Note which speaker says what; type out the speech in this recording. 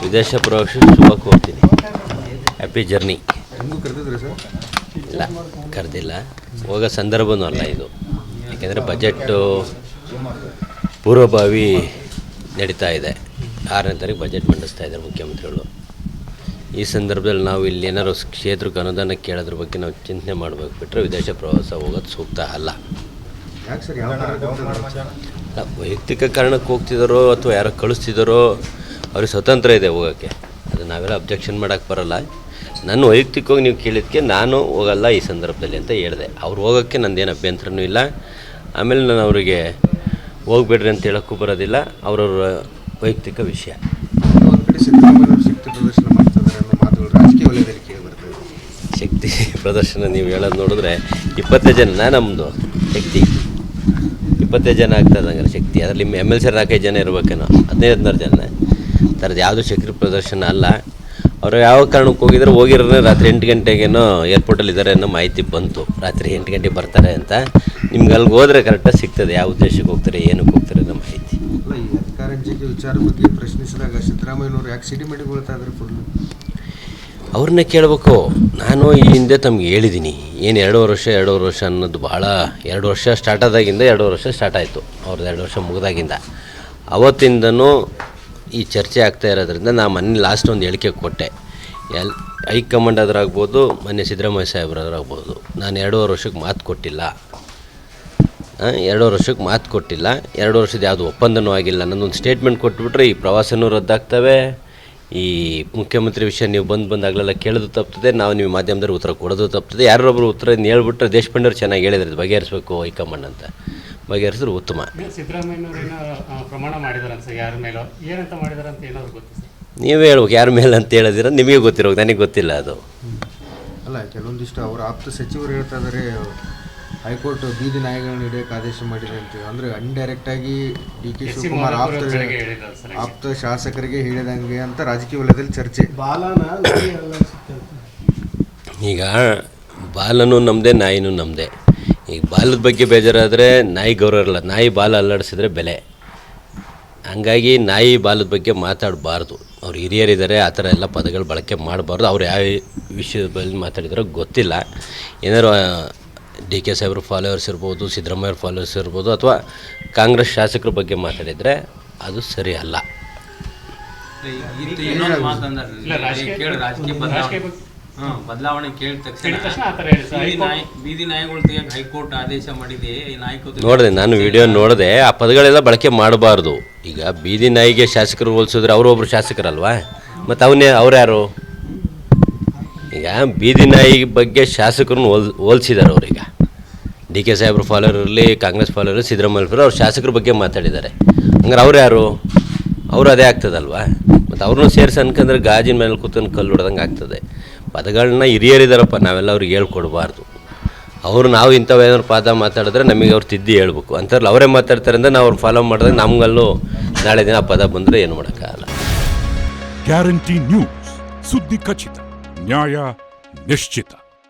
Speaker 1: ವಿದೇಶ ಪ್ರವಾಸ ಶುಭ ಕೋರ್ತೀನಿ. Happy journey. ಇಲ್ಲ ಕರೆದಿಲ್ಲ, ಹೋಗೋ ಸಂದರ್ಭವೂ ಅಲ್ಲ ಇದು. ಯಾಕೆಂದರೆ ಬಜೆಟ್ಟು ಪೂರ್ವಭಾವಿ ನಡೀತಾ ಇದೆ. 6ನೇ ತಾರೀಕು ಬಜೆಟ್ ಮಂಡಿಸ್ತಾ ಇದ್ದಾರೆ ಮುಖ್ಯಮಂತ್ರಿಗಳು. ಈ ಸಂದರ್ಭದಲ್ಲಿ ನಾವು ಇಲ್ಲಿ ಏನಾದ್ರು ಕ್ಷೇತ್ರಕ್ಕೆ ಅನುದಾನ ಕೇಳೋದ್ರ ಬಗ್ಗೆ ನಾವು ಚಿಂತನೆ ಮಾಡಬೇಕು ಬಿಟ್ಟರೆ ವಿದೇಶ ಪ್ರವಾಸ ಹೋಗೋದು ಸೂಕ್ತ ಅಲ್ಲ. ವೈಯಕ್ತಿಕ ಕಾರಣಕ್ಕೆ ಹೋಗ್ತಿದ್ದಾರೋ ಅಥವಾ ಯಾರೋ ಕಳಿಸ್ತಿದ್ದಾರೋ ಅವ್ರಿಗೆ ಸ್ವತಂತ್ರ ಇದೆ ಹೋಗೋಕ್ಕೆ. ಅದು ನಾವೆಲ್ಲ ಅಬ್ಜೆಕ್ಷನ್ ಮಾಡೋಕ್ಕೆ ಬರೋಲ್ಲ. ನಾನು ವೈಯಕ್ತಿಕವಾಗಿ ನೀವು ಕೇಳಿದ್ದಕ್ಕೆ ನಾನು ಹೋಗಲ್ಲ ಈ ಸಂದರ್ಭದಲ್ಲಿ ಅಂತ ಹೇಳಿದೆ. ಅವ್ರು ಹೋಗೋಕ್ಕೆ ನಂದೇನು ಅಭ್ಯಂತರನೂ ಇಲ್ಲ. ಆಮೇಲೆ ನಾನು ಅವರಿಗೆ ಹೋಗ್ಬೇಡ್ರಿ ಅಂತ ಹೇಳೋಕ್ಕೂ ಬರೋದಿಲ್ಲ. ಅವ್ರವ್ರ ವೈಯಕ್ತಿಕ ವಿಷಯ. ಶಕ್ತಿ ಪ್ರದರ್ಶನ ನೀವು ಹೇಳೋದು ನೋಡಿದ್ರೆ 20 ಜನ ನಮ್ಮದು ಶಕ್ತಿ 20 ಜನ ಆಗ್ತದೆ ಹಂಗಾರೆ ಶಕ್ತಿ. ಅದರಲ್ಲಿ MLC 4-5 ಜನ ಇರಬೇಕೇನೋ, 15-16 ಜನ. ಥರದ್ದು ಯಾವುದು ಶಕ್ತಿ ಪ್ರದರ್ಶನ ಅಲ್ಲ. ಅವರು ಯಾವ ಕಾರಣಕ್ಕೆ ಹೋಗಿರೋನೇ ರಾತ್ರಿ 8 ಗಂಟೆಗೇನೋ ಏರ್ಪೋರ್ಟಲ್ಲಿ ಇದ್ದಾರೆ ಅನ್ನೋ ಮಾಹಿತಿ ಬಂತು. ರಾತ್ರಿ 8 ಗಂಟೆಗೆ ಬರ್ತಾರೆ ಅಂತ. ನಿಮ್ಗೆ ಅಲ್ಲಿಗೆ ಹೋದರೆ ಕರೆಕ್ಟಾಗಿ ಸಿಗ್ತದೆ ಯಾವ ಉದ್ದೇಶಕ್ಕೆ ಹೋಗ್ತಾರೆ, ಏನಕ್ಕೆ ಹೋಗ್ತಾರೆ ಅನ್ನೋ ಮಾಹಿತಿ.
Speaker 2: ಈ ಅಧಿಕಾರ ಹಂಚಿಕೆ ವಿಚಾರ ಬಗ್ಗೆ ಪ್ರಶ್ನಿಸಿದಾಗ ಸಿದ್ದರಾಮಯ್ಯನವರು ಯಾಕೆ ಸಿಡಿಮಿಡಿಗೊಳ್ತಾ ಇದ್ದಾರೆ ಫುಲ್?
Speaker 1: ಅವ್ರನ್ನೇ ಕೇಳಬೇಕು. ನಾನು ಈ ಹಿಂದೆ ತಮಗೆ ಹೇಳಿದ್ದೀನಿ, ಏನು 2 ವರ್ಷ ಅನ್ನೋದು ಭಾಳ 2 ವರ್ಷ ಸ್ಟಾರ್ಟ್ ಆದಾಗಿಂದ 2 ವರ್ಷ ಸ್ಟಾರ್ಟ್ ಆಯಿತು. ಅವ್ರದ್ದು 2 ವರ್ಷ ಮುಗಿದಾಗಿಂದ ಅವತ್ತಿಂದನೂ ಈ ಚರ್ಚೆ ಆಗ್ತಾ ಇರೋದ್ರಿಂದ ನಾನು ಮೊನ್ನೆ ಲಾಸ್ಟ್ ಒಂದು ಹೇಳಿಕೆ ಕೊಟ್ಟೆ. ಹೈಕಮಾಂಡ್ ಆದ್ರಾಗ್ಬೋದು, ಮೊನ್ನೆ ಸಿದ್ದರಾಮಯ್ಯ ಸಾಹೇಬ್ರಾದ್ರಾಗ್ಬೋದು, ನಾನು 2 ವರ್ಷಕ್ಕೆ ಮಾತು ಕೊಟ್ಟಿಲ್ಲ. 2 ವರ್ಷಕ್ಕೆ ಮಾತು ಕೊಟ್ಟಿಲ್ಲ. 2 ವರ್ಷದ ಯಾವುದು ಒಪ್ಪಂದನೂ ಆಗಿಲ್ಲ. ನನ್ನೊಂದು ಸ್ಟೇಟ್ಮೆಂಟ್ ಕೊಟ್ಬಿಟ್ರೆ ಈ ಪ್ರವಾಸನೂ ರದ್ದಾಗ್ತವೆ. ಈ ಮುಖ್ಯಮಂತ್ರಿ ವಿಷಯ ನೀವು ಬಂದಾಗಲೆಲ್ಲ ಕೇಳೋದು ತಪ್ತದೆ, ನಾವು ನೀವು ಮಾಧ್ಯಮದಲ್ಲಿ ಉತ್ತರ ಕೊಡೋದು ತಪ್ತದೆ. ಯಾರೊಬ್ಬರು ಉತ್ತರ ಹೇಳ್ಬಿಟ್ರೆ ದೇಶಪಾಂಡೆ ಚೆನ್ನಾಗಿ ಹೇಳಿದ್ರೆ ಬಗೆಹರಿಸಬೇಕು ಹೈಕಮಾಂಡ್ ಅಂತ. ಬಗೆಹರಿಸಿದ್ರೆ ಉತ್ತಮ.
Speaker 3: ಸಿದ್ದರಾಮಯ್ಯನವರೇನೋ ಪ್ರಮಾಣ ಮಾಡಿದಾರೆ ಅನ್ಸ, ಯಾರ ಮೇಲೋ ಏನಂತ ಮಾಡಿದಾರೆ ಅಂತ ಏನಾದ್ರು ಗೊತ್ತಿದೆ?
Speaker 1: ನೀವೇ ಹೇಳ್ಬೇಕು ಯಾರ ಮೇಲೆ ಅಂತ ಹೇಳಿದಿರ, ನಿಮಗೆ ಗೊತ್ತಿರೋ, ನನಗೆ ಗೊತ್ತಿಲ್ಲ ಅದು.
Speaker 2: ಅಲ್ಲ, ಕೆಲವೊಂದಿಷ್ಟು ಅವರ ಆಪ್ತ ಸಚಿವರು ಹೇಳ್ತಾ ಇದ್ದಾರೆ ಹೈಕೋರ್ಟ್ ಬೀದಿ ನಾಯಿಗಳನ್ನ ಹಿಡಿಯೋಕೆ ಆದೇಶ ಮಾಡಿದೆ ಅಂತ. ಅಂದರೆ ಇಂಡೈರೆಕ್ಟಾಗಿ DK ಶಿವಕುಮಾರ್ ಆಪ್ತ ಶಾಸಕರಿಗೆ ಹೇಳಿದಂಗೆ ಅಂತ ರಾಜಕೀಯ ವಲಯದಲ್ಲಿ ಚರ್ಚೆ.
Speaker 1: ಈಗ ಬಾಲನೂ ನಮ್ಮದೇ, ನಾಯಿನೂ ನಮ್ಮದೇ. ಈಗ ಬಾಲದ ಬಗ್ಗೆ ಬೇಜಾರಾದರೆ ನಾಯಿ ಗೌರವ ಇರಲ್ಲ. ನಾಯಿ ಬಾಲ ಅಲ್ಲಾಡಿಸಿದ್ರೆ ಬೆಲೆ. ಹಂಗಾಗಿ ನಾಯಿ ಬಾಲದ ಬಗ್ಗೆ ಮಾತಾಡಬಾರ್ದು. ಅವ್ರು ಹಿರಿಯರಿದ್ದಾರೆ, ಆ ಥರ ಎಲ್ಲ ಪದಗಳು ಬಳಕೆ ಮಾಡಬಾರ್ದು. ಅವ್ರು ಯಾವ ವಿಷಯದ ಬಗ್ಗೆ ಮಾತಾಡಿದಾರೋ ಗೊತ್ತಿಲ್ಲ. ಏನಾದ್ರು DK ಸಾಹೇಬ್ರ ಫಾಲೋವರ್ಸ್ ಇರ್ಬೋದು, ಸಿದ್ದರಾಮಯ್ಯ ಫಾಲೋವರ್ಸ್ ಇರ್ಬೋದು, ಅಥವಾ ಕಾಂಗ್ರೆಸ್ ಶಾಸಕರ ಬಗ್ಗೆ ಮಾತಾಡಿದರೆ ಅದು ಸರಿ ಅಲ್ಲ.
Speaker 4: ಬದಲಾವಣೆ ಕೇಳಿದ ತಕ್ಷಣ ಬೀದಿ ನಾಯಿಗಳು ತೆಗೆಯಕ್ಕೆ ಹೈಕೋರ್ಟ್ ಆದೇಶ ಮಾಡಿದೆ.
Speaker 1: ನೋಡಿದೆ, ನಾನು ವಿಡಿಯೋ ನೋಡಿದೆ. ಆ ಪದಗಳೆಲ್ಲ ಬಳಕೆ ಮಾಡಬಾರ್ದು. ಈಗ ಬೀದಿ ನಾಯಿಗೆ ಶಾಸಕರು ಹೋಲಿಸಿದ್ರೆ ಅವರೊಬ್ಬರು ಶಾಸಕರಲ್ವಾ, ಮತ್ತು ಅವ್ರು ಯಾರು? ಈಗ ಬೀದಿ ನಾಯಿ ಬಗ್ಗೆ ಶಾಸಕರನ್ನ ಹೋಲಿಸಿದ್ದಾರೆ ಅವ್ರೀಗ. DK ಸಾಹೇಬ್ರ ಫಾಲೋವರ್ ಇರಲಿ, ಕಾಂಗ್ರೆಸ್ ಫಾಲೋವರ್ ಇರಲಿ, ಸಿದ್ದರಾಮಯ್ಯ ಅವ್ರು ಶಾಸಕರ ಬಗ್ಗೆ ಮಾತಾಡಿದ್ದಾರೆ. ಹಂಗಾರೆ ಅವ್ರು ಯಾರು? ಅವರು ಅದೇ ಆಗ್ತದಲ್ವಾ. ಮತ್ತು ಅವ್ರನ್ನೂ ಸೇರಿಸಿ ಅನ್ಕಂದ್ರೆ ಗಾಜಿನ ಮೇಲೆ ಕೂತ್ಕೊಂಡು ಕಲ್ಲು ಹೊಡೆದಂಗೆ ಆಗ್ತದೆ. ಪದಗಳನ್ನ ಹಿರಿಯರಿದ್ದಾರಪ್ಪ, ನಾವೆಲ್ಲ ಅವ್ರಿಗೆ ಹೇಳ್ಕೊಡ್ಬಾರ್ದು. ನಾವು ಇಂಥವೇನಾದ್ರು ಪಾದ ಮಾತಾಡಿದ್ರೆ ನಮಗೆ ಅವ್ರು ತಿದ್ದಿ ಹೇಳ್ಬೇಕು. ಅಂತಾರಲ್ಲ, ಅವರೇ ಮಾತಾಡ್ತಾರೆ ಅಂದರೆ ನಾವು ಅವ್ರು ಫಾಲೋ ಮಾಡಿದಾಗ ನಮಗಲ್ಲೂ ನಾಳೆ ದಿನ ಆ ಪದ ಬಂದರೆ ಏನು ಮಾಡೋಕ್ಕಾಗಲ್ಲ.
Speaker 5: ಗ್ಯಾರಂಟಿ ನ್ಯೂಸ್, ಸುದ್ದಿ ಖಚಿತ, ನ್ಯಾಯ ನಿಶ್ಚಿತ.